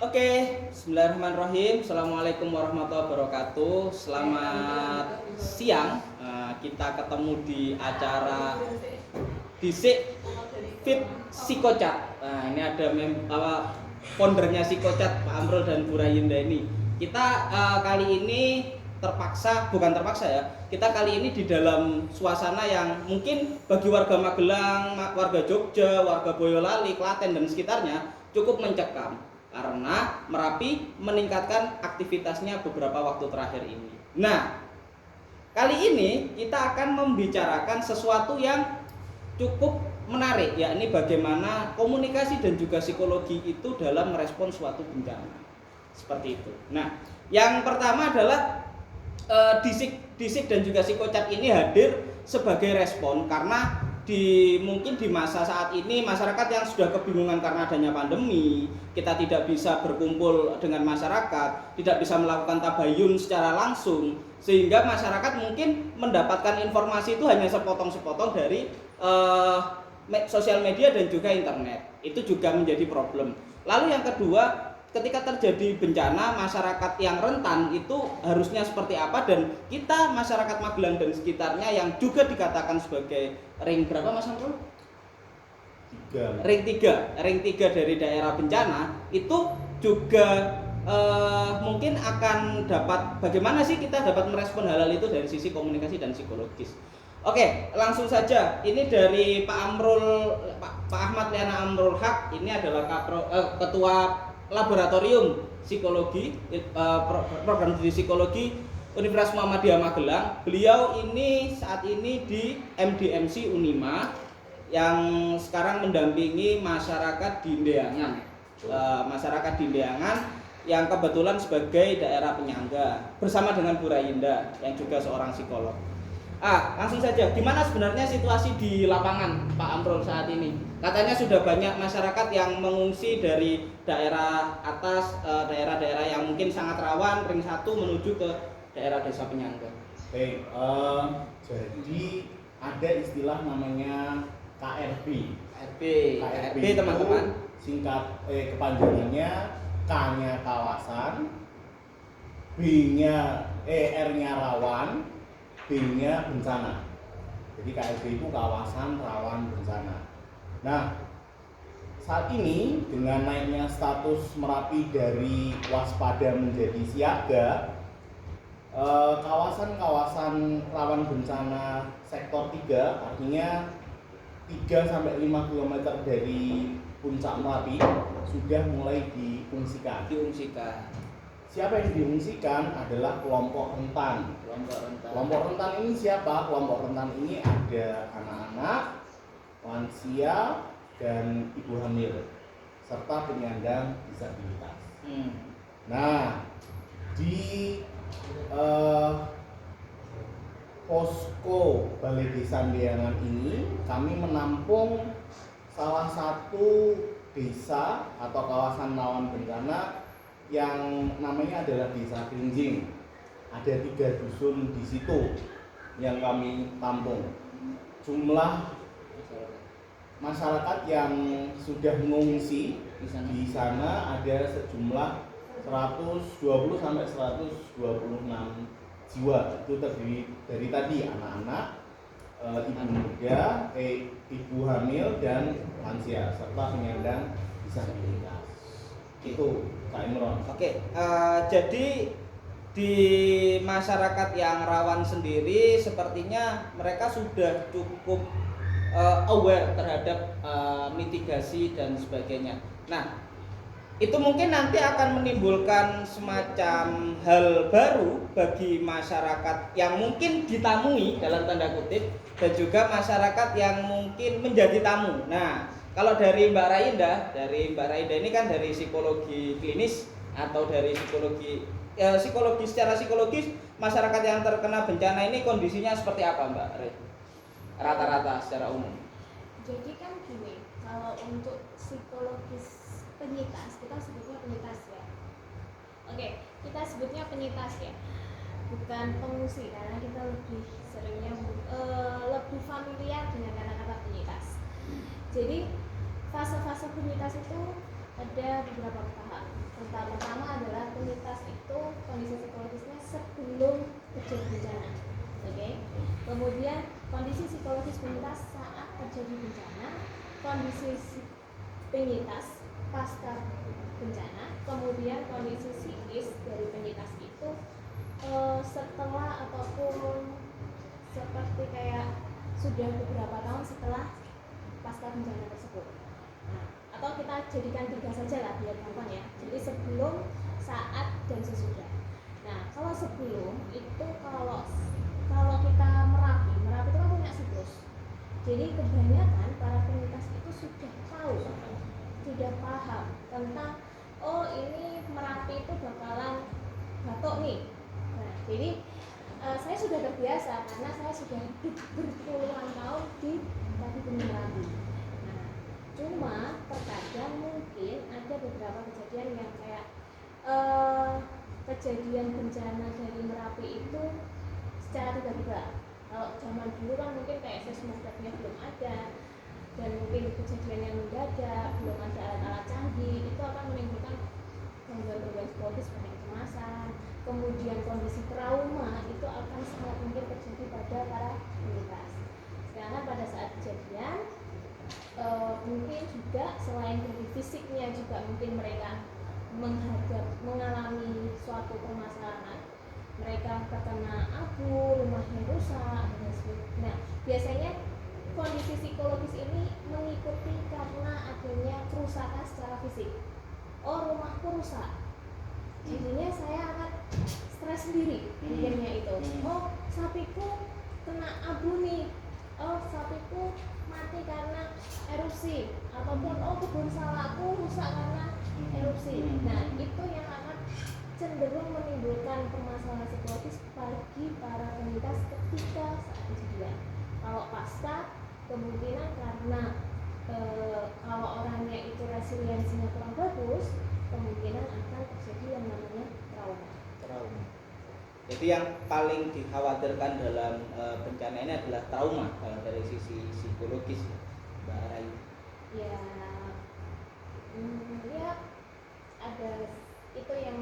Oke, bismillahirrahmanirrahim. Assalamualaikum warahmatullahi wabarakatuh. Selamat siang. Kita ketemu di acara Disik Fit Psikocat. Nah, ini ada foundernya Psikocat, Pak Amrul dan Bu Rayinda ini. Kita kali ini bukan terpaksa ya. Kita kali ini di dalam suasana yang mungkin bagi warga Magelang, warga Jogja, warga Boyolali, Klaten dan sekitarnya cukup mencekam karena Merapi meningkatkan aktivitasnya beberapa waktu terakhir ini. Nah, kali ini kita akan membicarakan sesuatu yang cukup menarik, yakni bagaimana komunikasi dan juga psikologi itu dalam merespon suatu bencana. Seperti itu. Nah, yang pertama adalah Disik dan juga Psikocat ini hadir sebagai respon karena mungkin di masa saat ini masyarakat yang sudah kebingungan karena adanya pandemi, kita tidak bisa berkumpul dengan masyarakat, tidak bisa melakukan tabayun secara langsung, sehingga masyarakat mungkin mendapatkan informasi itu hanya sepotong-sepotong dari sosial media dan juga internet. Itu juga menjadi problem. Lalu yang kedua, ketika terjadi bencana, masyarakat yang rentan itu harusnya seperti apa, dan kita masyarakat Magelang dan sekitarnya yang juga dikatakan sebagai ring berapa Mas Amrul? Ring 3 dari daerah bencana itu juga mungkin akan dapat bagaimana sih kita dapat merespon hal-hal itu dari sisi komunikasi dan psikologis. Oke, langsung saja. Ini dari Pak Amrul, Pak Ahmad Liana Amrul Haq. Ini adalah ketua Laboratorium Psikologi Program Studi Psikologi Universitas Muhammadiyah Magelang. Beliau ini saat ini di MDMC Unima yang sekarang mendampingi masyarakat di Ndeangan. Masyarakat di Ndeangan yang kebetulan sebagai daerah penyangga bersama dengan Bu Rayinda yang juga seorang psikolog. Langsung saja, gimana sebenarnya situasi di lapangan Pak Amrul saat ini? Katanya sudah banyak masyarakat yang mengungsi dari daerah atas, daerah-daerah yang mungkin sangat rawan, ring 1 menuju ke daerah desa penyangga. Baik, jadi ada istilah namanya KRB. KRB teman-teman. Singkat kepanjangannya, K-nya kawasan, B-nya R-nya rawan, B-nya bencana. Jadi KRB itu kawasan rawan bencana. Nah, saat ini dengan naiknya status Merapi dari waspada menjadi siaga, kawasan-kawasan rawan bencana sektor 3, artinya 3-5 km dari puncak Merapi sudah mulai diungsikan. Siapa yang diungsikan adalah kelompok rentan. Kelompok rentan ini siapa? Kelompok rentan ini ada anak-anak, lansia, dan ibu hamil, serta penyandang disabilitas. Nah, di posko Balai Desa Ndeangan ini kami menampung salah satu desa atau kawasan rawan bencana yang namanya adalah Desa Krinjing. Ada 3 dusun di situ yang kami tampung. Jumlah masyarakat yang sudah mengungsi di sana ada sejumlah 120 sampai 126 jiwa. Itu terdiri dari tadi anak-anak, ibu muda, ibu hamil dan lansia serta penyandang disabilitas. Itu Kak Imron. Oke, jadi di masyarakat yang rawan sendiri sepertinya mereka sudah cukup aware terhadap mitigasi dan sebagainya. Nah, itu mungkin nanti akan menimbulkan semacam hal baru bagi masyarakat yang mungkin ditamui dalam tanda kutip, dan juga masyarakat yang mungkin menjadi tamu. Nah, kalau dari Mbak Rayinda ini kan dari psikologi klinis atau dari psikologi secara psikologis, masyarakat yang terkena bencana ini kondisinya seperti apa Mbak Ray? Rata-rata secara umum. Jadi kan gini, kalau untuk psikologis penyintas, kita sebutnya penyintas ya. Oke, kita sebutnya penyintas ya, bukan pengungsi, karena kita lebih seringnya lebih familiar dengan kata-kata penyintas. Jadi fase-fase penyintas itu ada beberapa tahap. sebelum terjadi bencana. Oke. Kemudian kondisi psikologis penyintas saat terjadi bencana, kondisi penyintas pasca bencana, kemudian kondisi psikis dari penyintas itu setelah ataupun seperti kayak sudah beberapa tahun setelah pasca bencana tersebut. Nah, atau kita jadikan 3 saja lah biar gampang ya. Jadi sebelum, saat, dan sesudah. Nah, kalau sebelum itu kalau kita merapi itu kan punya siklus. Jadi kebanyakan para penyintas itu sudah tahu, sudah paham tentang oh ini Merapi itu bakalan batuk nih. Nah, jadi saya sudah terbiasa karena saya sudah hidup berpuluhan tahun di Gunung Merapi. Nah, cuma terkadang mungkin ada beberapa kejadian yang kayak kejadian bencana dari Merapi itu secara tiba-tiba. Kalau zaman dulu kan mungkin kayak seismografnya belum ada dan mungkin kejadian yang mendadak, belum ada alat-alat canggih, itu akan menimbulkan gangguan-gangguan psikologis seperti kecemasan. Kemudian kondisi trauma itu akan sangat mungkin terjadi pada para penyintas. Sedangkan pada saat kejadian mungkin juga selain dari fisiknya juga mungkin mereka mengalami suatu permasalahan, mereka terkena abu, rumahnya rusak dan sebagainya. Nah, biasanya kondisi psikologis ini mengikuti karena adanya kerusakan secara fisik. Oh, rumahku rusak, jadinya saya akan stres sendiri akhirnya itu. Oh, sapiku kena abu nih. Oh, sapiku mati karena erupsi, ataupun oh kebun salakku rusak karena erupsi. Nah, itu yang akan cenderung menimbulkan permasalahan psikologis bagi para penyintas ketika saat kejadian. Kalau pasca, kemungkinan karena kalau orangnya itu resiliensinya kurang bagus, kemungkinan akan terjadi yang namanya trauma. Jadi yang paling dikhawatirkan dalam bencana ini adalah trauma dari sisi psikologis, Mbak Rayu. Ya, ya ada itu yang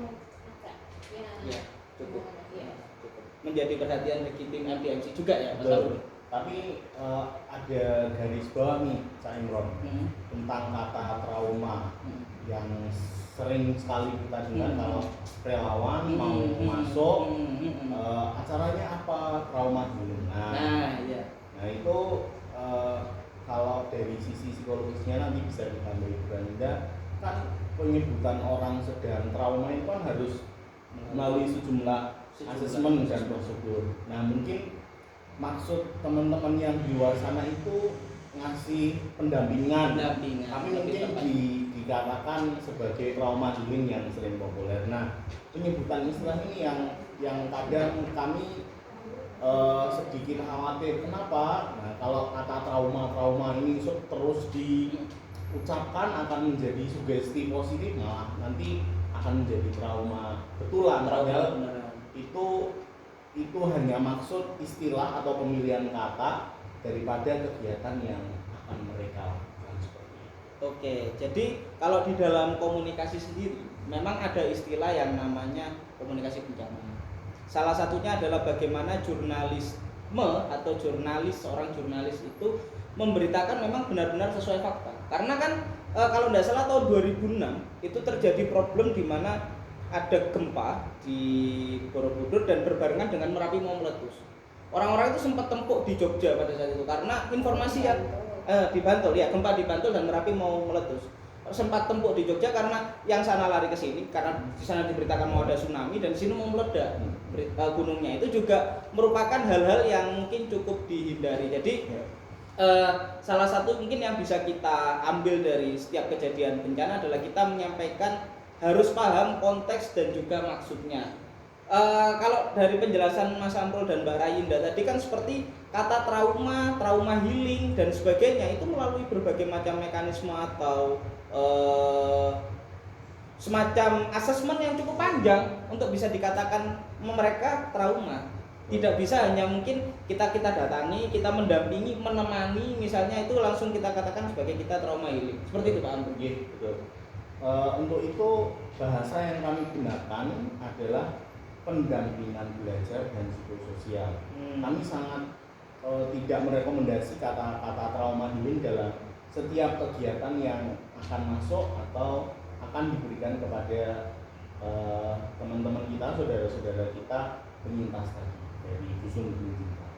agak ya cukup. Ya. Cukup menjadi perhatian bagi tim MDMC juga ya, Mas Betul. Arul. Tapi ada garis bawah nih, Cak Imron, tentang kata trauma yang sering sekali kita dengar kalau relawan mau masuk acaranya apa, trauma dulu. Iya. Nah itu kalau dari sisi psikologisnya nanti bisa ditambahi Branda, kan penyebutan orang sedang trauma itu kan harus melalui sejumlah asesmen dan prosedur. Nah mungkin maksud teman-teman yang di luar sana itu ngasih pendampingan. Tapi mungkin dikatakan sebagai trauma healing yang sering populer. Nah penyebutan istilah ini yang kadang kami sedikit khawatir. Kenapa? Nah kalau kata trauma ini terus diucapkan akan menjadi sugesti positif, malah nanti akan menjadi trauma betulan. Padahal itu hanya maksud istilah atau pemilihan kata daripada kegiatan yang akan mereka lakukan seperti itu. Oke, jadi kalau di dalam komunikasi sendiri memang ada istilah yang namanya komunikasi bencana. Salah satunya adalah bagaimana jurnalisme atau seorang jurnalis itu memberitakan memang benar-benar sesuai fakta. Karena kan kalau tidak salah tahun 2006 itu terjadi problem di mana ada gempa di Borobudur dan berbarengan dengan Merapi mau meletus. Orang-orang itu sempat tempuk di Jogja pada saat itu karena informasi yang di Bantul ya, gempa di Bantul dan Merapi mau meletus. Sempat tempuk di Jogja karena yang sana lari ke sini karena di sana diberitakan mau ada tsunami dan di sini mau meledak gunungnya. Itu juga merupakan hal-hal yang mungkin cukup dihindari. Jadi salah satu mungkin yang bisa kita ambil dari setiap kejadian bencana adalah kita menyampaikan harus paham konteks dan juga maksudnya. Kalau dari penjelasan Mas Amrul dan Mbak Rayinda tadi kan seperti kata trauma healing dan sebagainya itu melalui berbagai macam mekanisme atau semacam asesmen yang cukup panjang untuk bisa dikatakan mereka trauma. Tidak bisa hanya mungkin kita datangi, kita mendampingi, menemani, misalnya itu langsung kita katakan sebagai kita trauma healing. Seperti itu Pak Amrul. Iya, betul. Untuk itu bahasa yang kami gunakan adalah pendampingan belajar dan psikososial. Kami sangat tidak merekomendasi kata-kata trauma healing dalam setiap kegiatan yang akan masuk atau akan diberikan kepada teman-teman kita, saudara-saudara kita penyintas tadi dari dusun kita.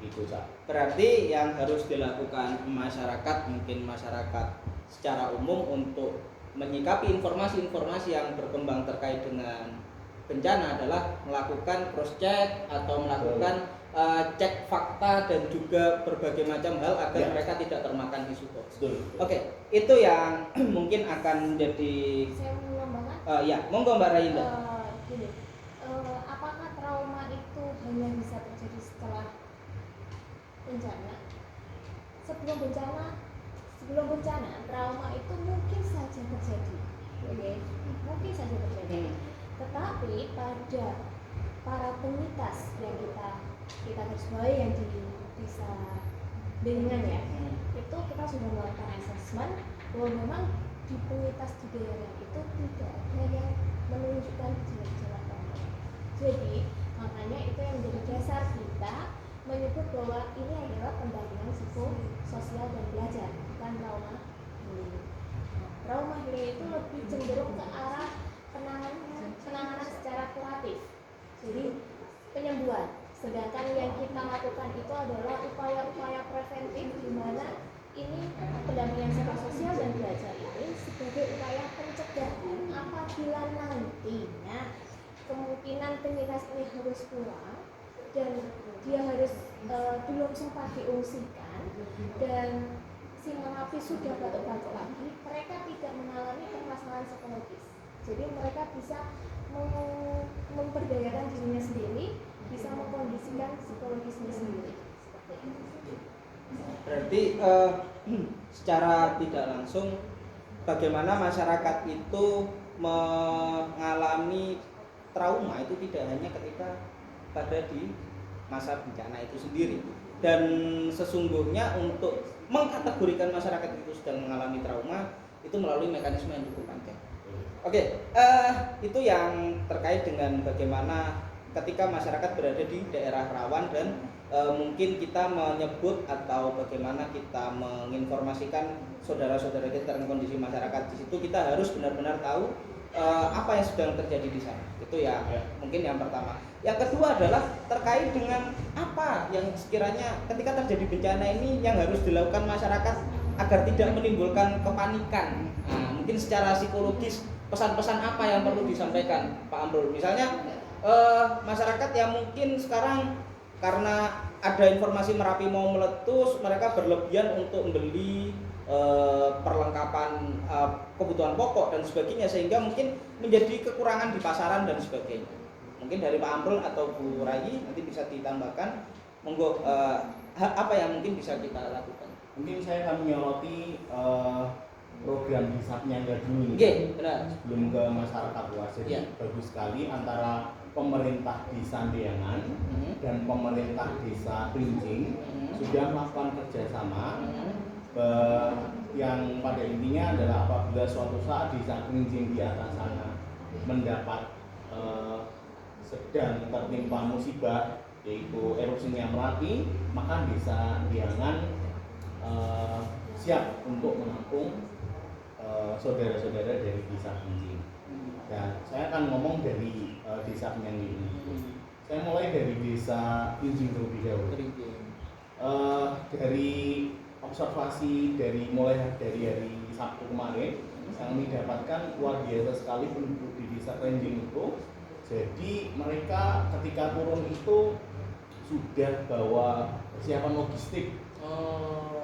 Itu Cak. Berarti yang harus dilakukan masyarakat, mungkin masyarakat secara umum untuk menyikapi informasi-informasi yang berkembang terkait dengan bencana adalah melakukan cross check atau melakukan cek fakta dan juga berbagai macam hal agar mereka tidak termakan isu hoax. Oke, itu yang mungkin akan menjadi. Saya mau menambahkan. Ya, monggo Mbak Rainda. Gini, apakah trauma itu hanya bisa terjadi setelah bencana? Sebelum bencana, trauma itu mungkin saja terjadi. Oke, mungkin saja terjadi. Tetapi pada para penyintas yang kita garis bawahi yang di desa Belingan ya, itu kita sudah melakukan assessment bahwa memang di penyintas di daerah itu tidak ada yang menunjukkan gejala-gejala trauma. Jadi makanya itu yang menjadi dasar kita menyebut bahwa ini adalah pendampingan psikososial dan belajar, bukan trauma healing. Trauma healing itu lebih cenderung ke arah penanganan secara kuratif, jadi penyembuhan. Sedangkan yang kita lakukan itu adalah upaya-upaya preventif, di mana ini pendampingan psikososial dan belajar ini sebagai upaya pencegahan apabila nantinya kemungkinan penyintas ini harus pulang dan dia harus belum sempat diungsikan dan si napi sudah batuk-batuk lagi, mereka tidak mengalami permasalahan psikologis. Jadi mereka bisa memperdayakan dirinya sendiri, bisa mengkondisikan psikologisnya sendiri. Seperti itu. Berarti secara tidak langsung bagaimana masyarakat itu mengalami trauma itu tidak hanya ketika pada di masa bencana itu sendiri, dan sesungguhnya untuk mengkategorikan masyarakat itu sedang mengalami trauma itu melalui mekanisme yang cukup panjang. Oke, itu yang terkait dengan bagaimana ketika masyarakat berada di daerah rawan dan mungkin kita menyebut atau bagaimana kita menginformasikan saudara-saudara kita tentang kondisi masyarakat di situ, kita harus benar-benar tahu apa yang sedang terjadi di sana. Itu ya mungkin yang pertama. Yang kedua adalah terkait dengan apa yang sekiranya ketika terjadi bencana ini yang harus dilakukan masyarakat agar tidak menimbulkan kepanikan. Nah, mungkin secara psikologis pesan-pesan apa yang perlu disampaikan Pak Amrul? Misalnya masyarakat yang mungkin sekarang karena ada informasi Merapi mau meletus, mereka berlebihan untuk membeli perlengkapan kebutuhan pokok dan sebagainya, sehingga mungkin menjadi kekurangan di pasaran dan sebagainya. Mungkin dari Pak Amrul atau Bu Rayi nanti bisa ditambahkan, monggo apa yang mungkin bisa kita lakukan. Mungkin saya akan menyoroti program Disapnyangga dulu benar. Sebelum ke masyarakat luas. Jadi bagus sekali antara pemerintah Desa Deangan dan pemerintah Desa Klinjing sudah melakukan kerjasama yang pada intinya adalah apabila suatu saat Desa Klinjing di atas sana mendapat sedang tertimpa musibah yaitu erupsinya Merapi, maka Desa Deangan siap untuk menampung saudara-saudara dari Desa Klinjing. Dan saya akan ngomong dari Desa Penyanggi ini. Saya mulai dari Desa Klinjing terlebih dahulu. Dari observasi mulai dari hari Sabtu kemarin, kami dapatkan luar biasa sekali penduduk di Desa Klinjing itu. Jadi mereka ketika turun itu sudah bawa persiapan logistik.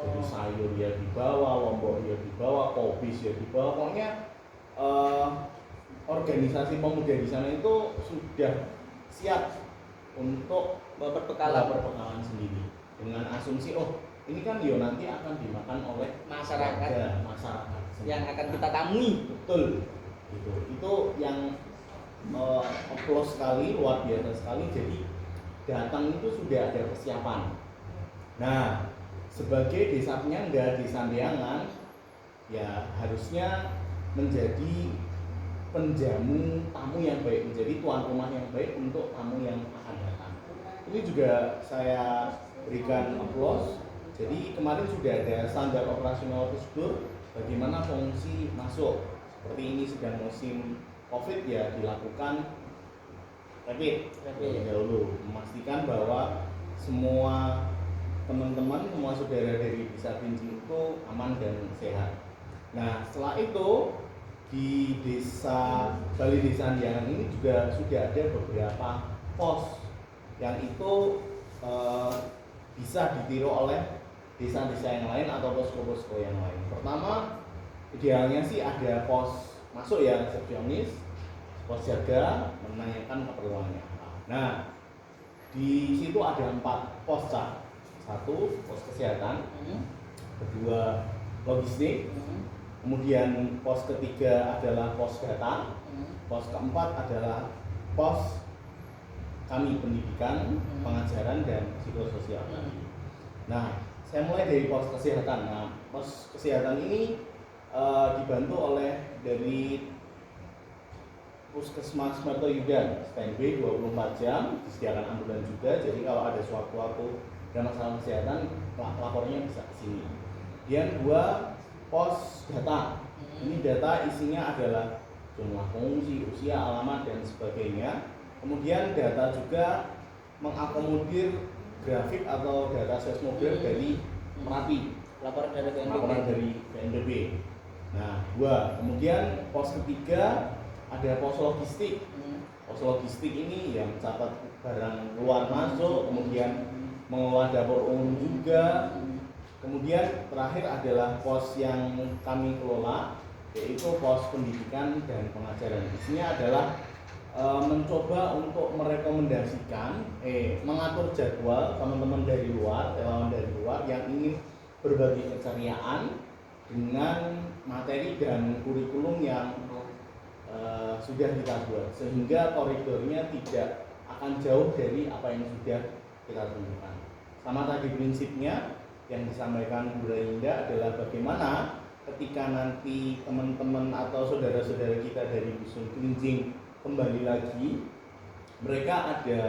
Jadi sayur ya dibawa, lombok ya dibawa, kobis ya dibawa, pokoknya organisasi pemuda di sana itu sudah siap untuk berbekalan sendiri dengan asumsi ini kan nanti akan dimakan oleh masyarakat yang akan kita temui. Betul, itu yang applause sekali, luar biasa sekali. Jadi datang itu sudah ada persiapan. Nah, sebagai Desa Penyangga, Desa Deangan ya harusnya menjadi penjamu tamu yang baik, menjadi tuan rumah yang baik untuk tamu yang akan datang. Ini juga saya berikan applause. Jadi kemarin sudah ada standar operasional prosedur bagaimana pengungsi masuk. Seperti ini sedang musim COVID ya, dilakukan rapid terlebih dahulu, memastikan bahwa semua teman-teman, semua saudara dari Desa Binjing itu aman dan sehat. Nah, setelah itu di Desa Bali Desa Andiangan ini juga sudah ada beberapa pos yang itu bisa ditiru oleh desa-desa yang lain atau posko-posko yang lain. Pertama, idealnya sih ada pos masuk ya, resepsionis, pos jaga, menanyakan keperluannya. Nah, di situ ada 4 pos, Cak. 1 pos kesehatan, kedua logistik, kemudian pos ketiga adalah pos data, pos keempat adalah pos kami pendidikan, pengajaran dan psikososial. Nah, saya mulai dari pos kesehatan. Nah, pos kesehatan ini dibantu oleh dari Puskesmas Mertoyudan, standby 24 jam, disediakan ambulan juga. Jadi kalau ada sewaktu-waktu ada masalah kesehatan, lapornya bisa ke sini. Kemudian 2 pos data. Ini data isinya adalah jumlah pengungsi, usia, alamat dan sebagainya. Kemudian data juga mengakomodir grafik atau data seismograf dari Merapi, Laporan dari BNPB. Nah, 2. Kemudian pos ketiga ada pos logistik. Pos logistik ini yang catat barang keluar masuk, kemudian mengelola dapur umum juga. Kemudian terakhir adalah pos yang kami kelola, yaitu pos pendidikan dan pengajaran. Isinya adalah mencoba untuk merekomendasikan, mengatur jadwal teman-teman dari luar, relawan dari luar yang ingin berbagi keceriaan dengan materi dan kurikulum yang sudah kita buat, sehingga koridornya tidak akan jauh dari apa yang sudah kita tentukan. Sama tadi prinsipnya yang disampaikan Bu Rainda adalah bagaimana ketika nanti teman-teman atau saudara-saudara kita dari Dusun Klinjing kembali lagi, mereka ada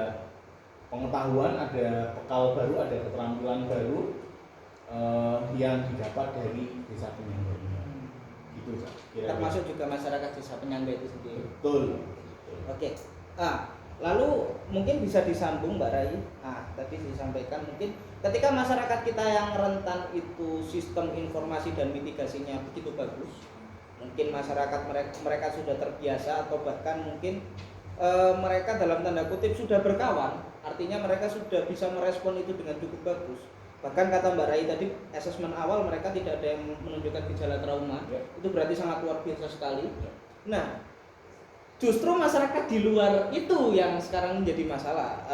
pengetahuan, ada bekal baru, ada keterampilan baru yang didapat dari desa penyangga ini. Gitu, termasuk juga masyarakat desa penyangga itu sendiri. Betul. Oke. Lalu mungkin bisa disambung Mbak Rai. Tadi disampaikan mungkin ketika masyarakat kita yang rentan itu sistem informasi dan mitigasinya begitu bagus, mungkin masyarakat mereka sudah terbiasa atau bahkan mungkin mereka dalam tanda kutip sudah berkawan, artinya mereka sudah bisa merespon itu dengan cukup bagus. Bahkan kata Mbak Rai tadi, asesmen awal mereka tidak ada yang menunjukkan gejala trauma, itu berarti sangat luar biasa sekali. Nah, justru masyarakat di luar itu yang sekarang menjadi masalah.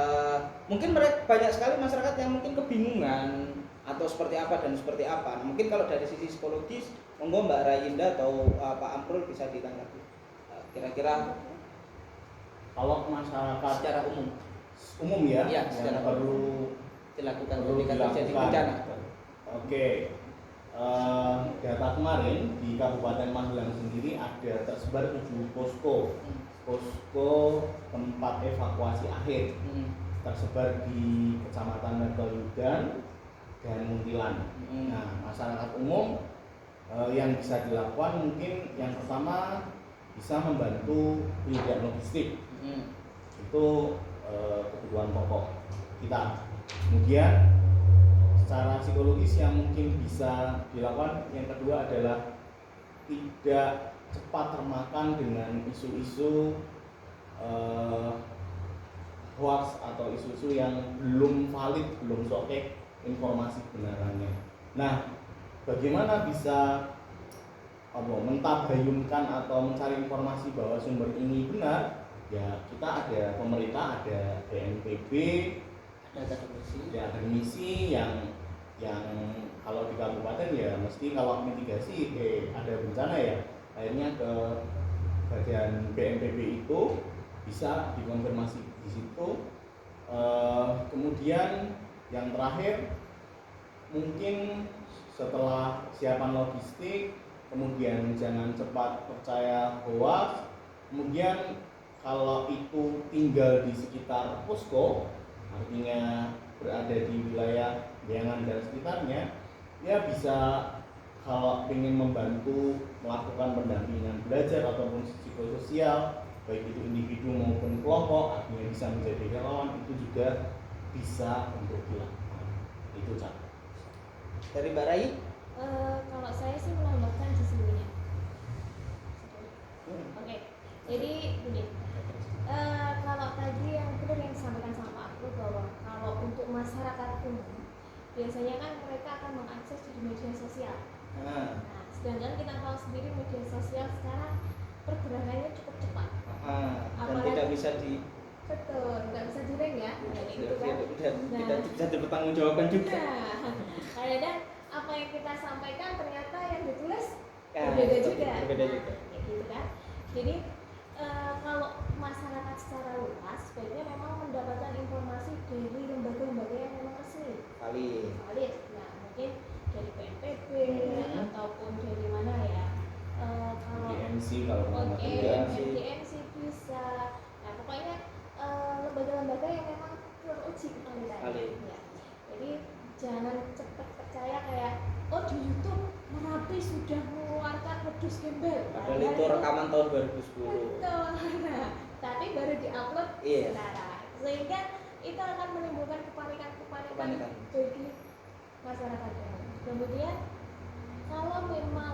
Mungkin mereka banyak sekali masyarakat yang mungkin kebingungan atau seperti apa dan seperti apa. Nah, mungkin kalau dari sisi psikologis, monggo Mbak Rayinda atau Pak Amrul bisa ditanggapi. Kira-kira kalau masyarakat secara umum ya, ya secara perlu dilakukan ketika terjadi bencana. Oke. Data kemarin di Kabupaten Magelang sendiri ada tersebar 7 posko tempat evakuasi akhir tersebar di Kecamatan Mertoyudan dan Muntilan. Nah, masyarakat umum yang bisa dilakukan mungkin yang pertama bisa membantu penyediaan logistik. Itu kebutuhan pokok kita. Kemudian secara psikologis yang mungkin bisa dilakukan yang kedua adalah tidak cepat termakan dengan isu-isu hoax atau isu-isu yang belum valid, belum sokek informasi kebenarannya. Nah, bagaimana bisa mentabayunkan atau mencari informasi bahwa sumber ini benar? Ya, kita ada pemerintah, ada BNPB, ada akademisi yang kalau di kabupaten ya mesti kalau mitigasi ada bencana ya akhirnya ke bagian BNPB itu bisa dikonfirmasi di situ. Kemudian yang terakhir mungkin setelah siapan logistik, kemudian jangan cepat percaya hoax, Kemudian kalau itu tinggal di sekitar posko, artinya berada di wilayah Beangan dan sekitarnya, ya bisa kalau ingin membantu melakukan pendampingan belajar ataupun psikososial, baik itu individu maupun kelompok, artinya bisa menjadi relawan, itu juga bisa untuk dilakukan. Itu Cak. Dari Mbak Rai? Kalau saya sih menambahkan di sini ya. Oke, jadi gini. Kalau tadi yang benar yang disampaikan sama aku bahwa kalau untuk masyarakat umum biasanya kan mereka akan mengakses di media sosial. Nah, sedangkan kita tahu sendiri media sosial sekarang pergerakannya cukup cepat. Dan tidak bisa betul, nggak bisa direm ya. Itu kan. Tidak bisa dipertanggungjawabkan juga. Nah, kadang apa yang kita sampaikan ternyata yang ditulis Ya, berbeda juga. Berbeda juga. Kayak gitu kan. Jadi kalau masyarakat secara luas sebaiknya memang mendapatkan informasi dari lembaga-lembaga yang memang resmi. Valid. Nah, mungkin dari BNPB ataupun dari mana ya? Kalau GMC kalau GMC bisa. Nah, pokoknya lembaga-lembaga yang memang teruji kepalitannya. Ya. Jadi jangan cepat percaya kayak di YouTube Merapi sudah mengeluarkan wedus gembel. Padahal itu rekaman tahun 2010. Betul. Nah, tapi baru diupload sekarang. Sehingga itu akan menimbulkan kepanikan bagi masyarakat umum. Kemudian kalau memang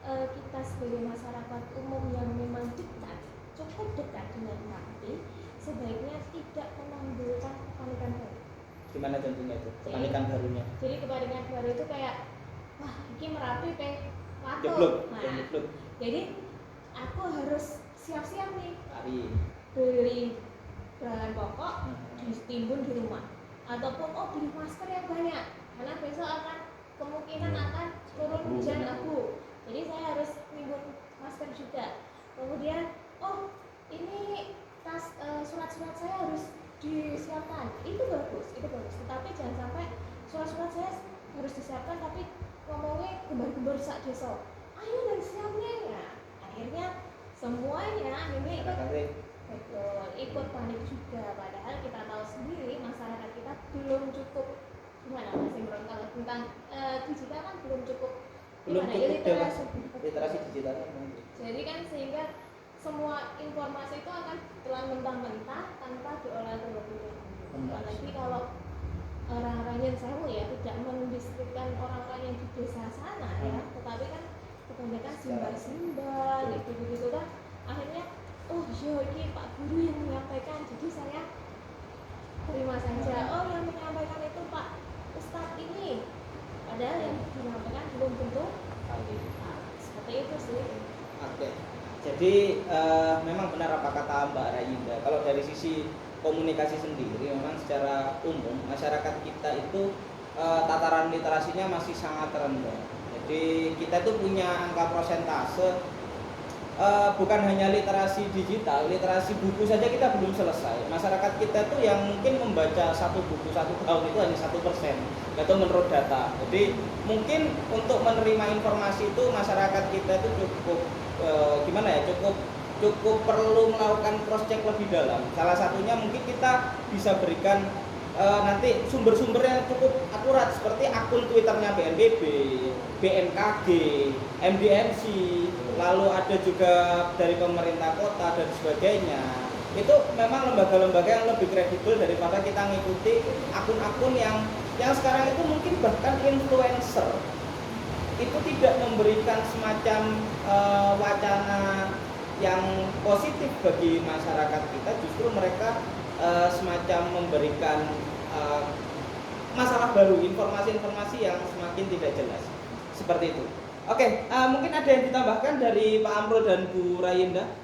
kita sebagai masyarakat umum yang memang cukup dekat dengan Merapi, sebaiknya tidak menimbulkan kepanikan baru. Gimana contohnya itu? Kepanikan barunya. Jadi kepanikan baru itu kayak wah, ini Merapi waduh. Jeblok. Jadi aku harus siap-siap nih. Beli bahan pokok ditimbun di rumah. Ataupun beli masker yang banyak karena besok akan kemungkinan akan turun hujan abu. Jadi saya harus nimbun masker juga. Kemudian ini surat-surat saya harus disiapkan. Itu bagus. Tetapi jangan sampai surat-surat saya harus disiapkan tapi ngomongnya gembar-gembar sak desa. Ayo dan siapnya ya. Akhirnya semuanya ini ikut panik juga. Padahal kita tahu sendiri masyarakat kita belum cukup gimana Mas Imron kalau tentang digital kan belum cukup literasi digital. Jadi kan sehingga semua informasi itu akan telan mentah-mentah tanpa diolah terlebih dahulu. Apalagi kalau orang-orang yang ya tidak mendeskripsikan orang-orang yang di desa sana ya, tetapi kan kebanyakan simbar-simbar gitu kan. Akhirnya ini Pak Guru yang menyampaikan, jadi saya terima saja. Yang menyampaikan itu Pak Ustadz ini, padahal yang menyampaikan belum tentu seperti itu sih. Oke. Jadi memang benar apa kata Mbak Rayinda. Kalau dari sisi komunikasi sendiri, memang secara umum masyarakat kita itu tataran literasinya masih sangat rendah. Jadi kita itu punya angka prosentase bukan hanya literasi digital, literasi buku saja kita belum selesai. Masyarakat kita tuh yang mungkin membaca satu buku 1 tahun itu hanya 1%, itu menurut data. Jadi mungkin untuk menerima informasi itu masyarakat kita itu cukup cukup perlu melakukan cross check lebih dalam. Salah satunya mungkin kita bisa berikan nanti sumber-sumber yang cukup akurat seperti akun Twitternya BNPB, BMKG, MDMC, lalu ada juga dari pemerintah kota dan sebagainya. Itu memang lembaga-lembaga yang lebih kredibel daripada kita ngikuti akun-akun yang sekarang itu mungkin bahkan influencer itu tidak memberikan semacam wacana yang positif bagi masyarakat kita, justru mereka semacam memberikan masalah baru, informasi-informasi yang semakin tidak jelas seperti itu. Oke, mungkin ada yang ditambahkan dari Pak Amro dan Bu Rayinda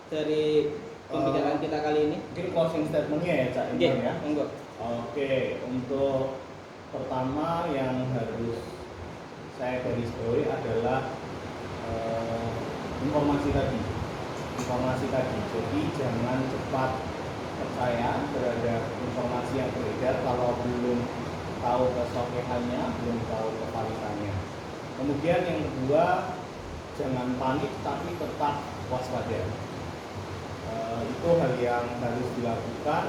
dari pembicaraan kita kali ini. Mungkin closing statementnya ya Cak Imron ya. Monggo. Oke, untuk pertama yang harus saya garis bawahi adalah informasi tadi. Jadi jangan cepat percaya terhadap informasi yang beredar kalau belum tahu kesohihannya, belum tahu kevalitannya. Kemudian yang kedua, jangan panik tapi tetap waspada. Itu hal yang harus dilakukan.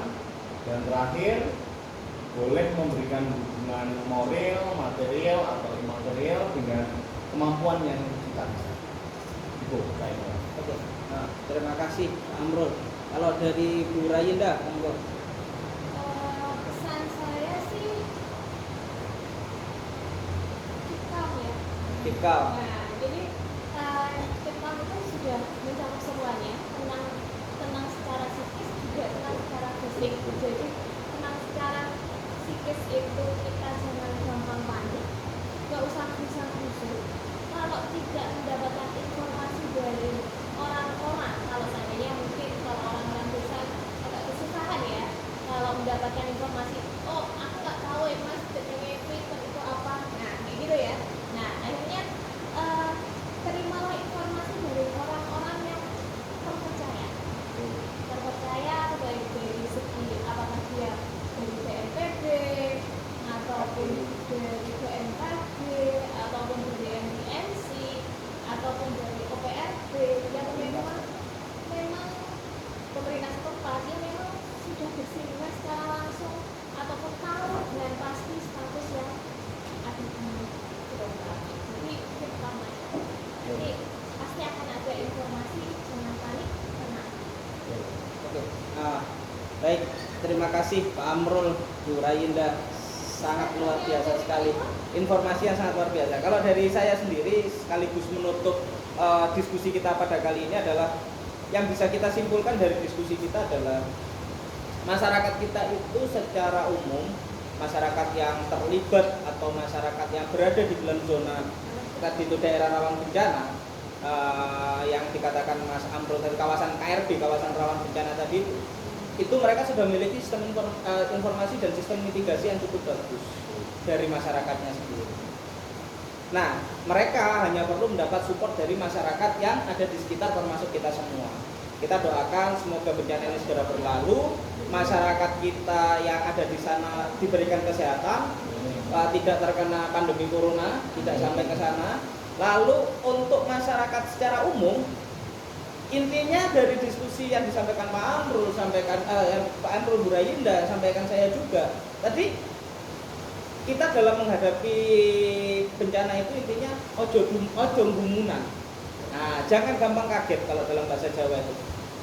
Dan terakhir, boleh memberikan hubungan moral, material atau imaterial dengan kemampuan yang kita bisa. Itu saya kira. Oke. Nah, terima kasih Pak Amrul. Kalau dari Bu Rayinda, monggo. Pesan saya sih hikam ya. Hikam. Nah, jadi hikam itu sudah mencakup semuanya, tenang secara psikis juga tenang secara fisik. Jadi tenang secara psikis itu kita jangan gampang panik, nggak usah kusah-kusah. Kalau tidak mendapatkan informasi dari orang-orang, kalau seandainya mungkin kalau orang-orang desa agak kesusahan ya, kalau mendapatkan informasi, oh aku nggak tahu ya mas, jadinya Twitter itu apa, nah kayak gitu ya. Nah akhirnya terimalah informasi dari orang-orang yang terpercaya baik dari segi apakah dia dari BNPB ataupun dari BMKG ataupun dari MDMC ataupun dari OPRD yang memang pemerintah setempat yang memang sudah bersinggungan secara langsung ataupun tahu dengan pasti status yang ada di setempat. Jadi itu pertama. Jadi pasti akan ada informasi, jangan panik, tenang. Oke. Nah, baik, terima kasih Pak Amrul, Bu Rayinda, sangat luar biasa sekali, informasi yang sangat luar biasa. Kalau dari saya sendiri sekaligus menutup diskusi kita pada kali ini adalah yang bisa kita simpulkan dari diskusi kita adalah masyarakat kita itu secara umum, masyarakat yang terlibat atau masyarakat yang berada di dalam zona tadi itu daerah rawan bencana, yang dikatakan Mas Amrul dari kawasan KRB, kawasan rawan bencana tadi, itu mereka sudah memiliki sistem informasi dan sistem mitigasi yang cukup bagus dari masyarakatnya sendiri. Nah, mereka hanya perlu mendapat support dari masyarakat yang ada di sekitar termasuk kita semua. Kita doakan semoga bencana ini segera berlalu, masyarakat kita yang ada di sana diberikan kesehatan, tidak terkena pandemi corona, tidak sampai ke sana. Lalu untuk masyarakat secara umum, intinya dari diskusi yang disampaikan Pak Amrul, Pak Amrul, Bu Rayinda, sampaikan saya juga tadi, kita dalam menghadapi bencana itu intinya ojo gumunan. Nah, jangan gampang kaget kalau dalam bahasa Jawa itu.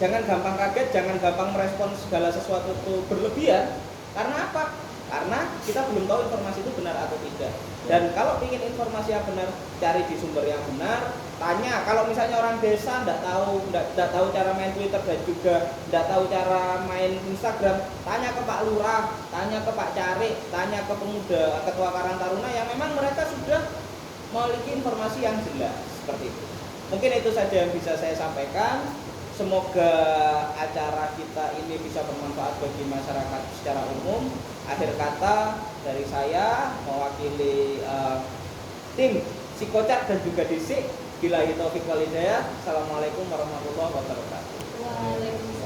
Jangan gampang kaget, jangan gampang merespon segala sesuatu itu berlebihan. Karena apa? Karena kita belum tahu informasi itu benar atau tidak. Dan kalau ingin informasi yang benar, cari di sumber yang benar. Tanya, kalau misalnya orang desa tidak tahu cara main Twitter dan juga tidak tahu cara main Instagram, tanya ke Pak Lurah, tanya ke Pak Carik, tanya ke pemuda Ketua Karang Taruna yang memang mereka sudah memiliki informasi yang jelas seperti itu. Mungkin itu saja yang bisa saya sampaikan. Semoga acara kita ini bisa bermanfaat bagi masyarakat secara umum. Akhir kata dari saya mewakili tim Psikocat dan juga Disik. Billahi taufiq wal hidayah. Assalamualaikum warahmatullahi wabarakatuh. Waalaikumsalam.